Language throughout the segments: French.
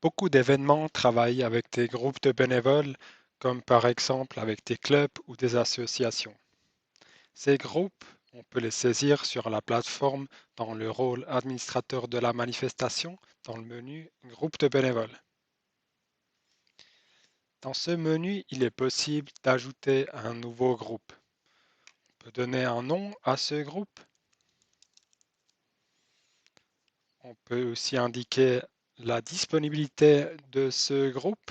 Beaucoup d'événements travaillent avec des groupes de bénévoles, comme par exemple avec des clubs ou des associations. Ces groupes, on peut les saisir sur la plateforme dans le rôle administrateur de la manifestation dans le menu Groupe de bénévoles. Dans ce menu, il est possible d'ajouter un nouveau groupe. On peut donner un nom à ce groupe. On peut aussi indiquer la disponibilité de ce groupe,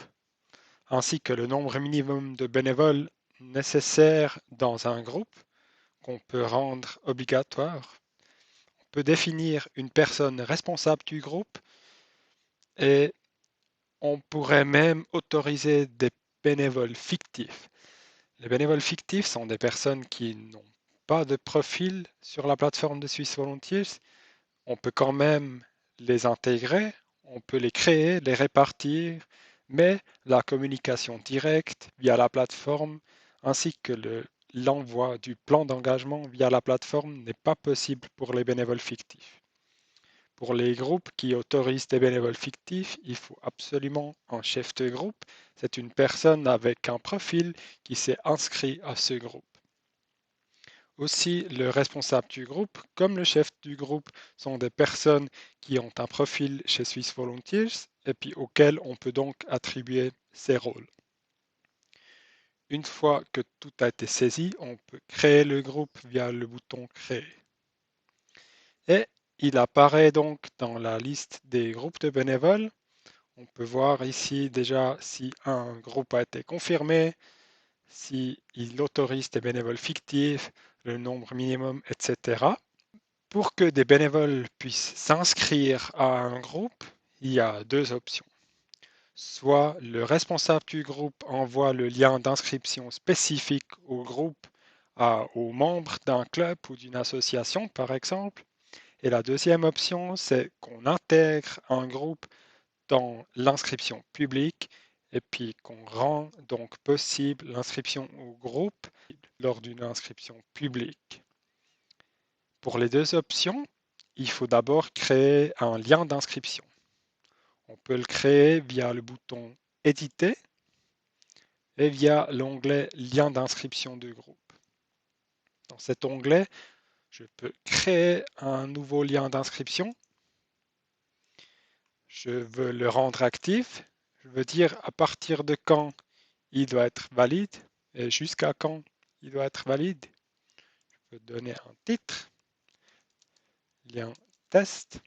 ainsi que le nombre minimum de bénévoles nécessaires dans un groupe qu'on peut rendre obligatoire. On peut définir une personne responsable du groupe et on pourrait même autoriser des bénévoles fictifs. Les bénévoles fictifs sont des personnes qui n'ont pas de profil sur la plateforme de Swiss Volunteers. On peut quand même les intégrer, on peut les créer, les répartir, mais la communication directe via la plateforme ainsi que l'envoi du plan d'engagement via la plateforme n'est pas possible pour les bénévoles fictifs. Pour les groupes qui autorisent des bénévoles fictifs, il faut absolument un chef de groupe. C'est une personne avec un profil qui s'est inscrit à ce groupe. Aussi, le responsable du groupe, comme le chef du groupe, sont des personnes qui ont un profil chez Swiss Volunteers et puis auxquelles on peut donc attribuer ces rôles. Une fois que tout a été saisi, on peut créer le groupe via le bouton Créer. Et il apparaît donc dans la liste des groupes de bénévoles. On peut voir ici déjà si un groupe a été confirmé, si il autorise des bénévoles fictifs, le nombre minimum, etc. Pour que des bénévoles puissent s'inscrire à un groupe, il y a deux options. Soit le responsable du groupe envoie le lien d'inscription spécifique au groupe aux membres d'un club ou d'une association, par exemple. Et la deuxième option, c'est qu'on intègre un groupe dans l'inscription publique et puis qu'on rend donc possible l'inscription au groupe lors d'une inscription publique. Pour les deux options, il faut d'abord créer un lien d'inscription. On peut le créer via le bouton Éditer et via l'onglet Lien d'inscription de groupe. Dans cet onglet, je peux créer un nouveau lien d'inscription. Je veux le rendre actif. Je veux dire à partir de quand il doit être valide et jusqu'à quand il doit être valide. Je peux donner un titre, lien test.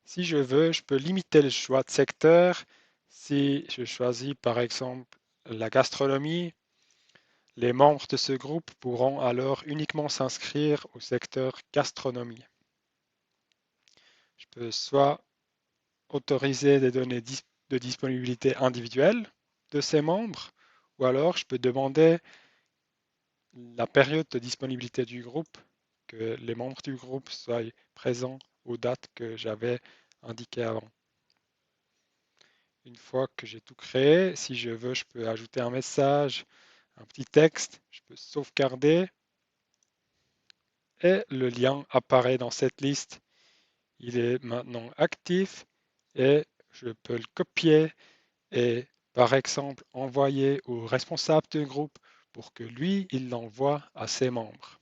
Si je veux, je peux limiter le choix de secteur. Si je choisis par exemple la gastronomie, les membres de ce groupe pourront alors uniquement s'inscrire au secteur gastronomie. Je peux soit autoriser des données de disponibilité individuelle de ces membres, ou alors je peux demander la période de disponibilité du groupe, que les membres du groupe soient présents aux dates que j'avais indiquées avant. Une fois que j'ai tout créé, si je veux, je peux ajouter un message, un petit texte, je peux sauvegarder et le lien apparaît dans cette liste. Il est maintenant actif et je peux le copier et par exemple envoyer au responsable du groupe pour que lui, il l'envoie à ses membres.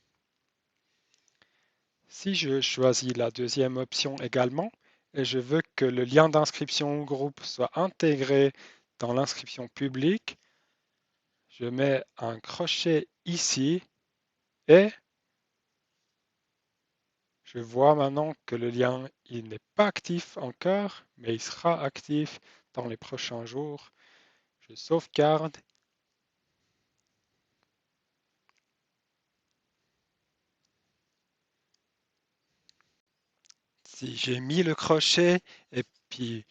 Si je choisis la deuxième option également et je veux que le lien d'inscription au groupe soit intégré dans l'inscription publique, je mets un crochet ici et je vois maintenant que le lien il n'est pas actif encore, mais il sera actif dans les prochains jours. Je sauvegarde. Si j'ai mis le crochet et puis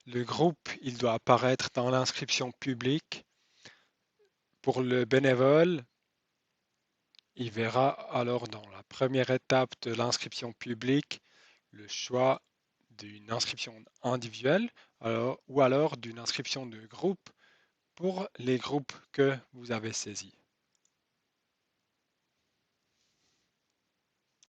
le groupe, il doit apparaître dans l'inscription publique. Pour le bénévole, il verra alors dans la première étape de l'inscription publique le choix d'une inscription individuelle ou alors d'une inscription de groupe pour les groupes que vous avez saisis.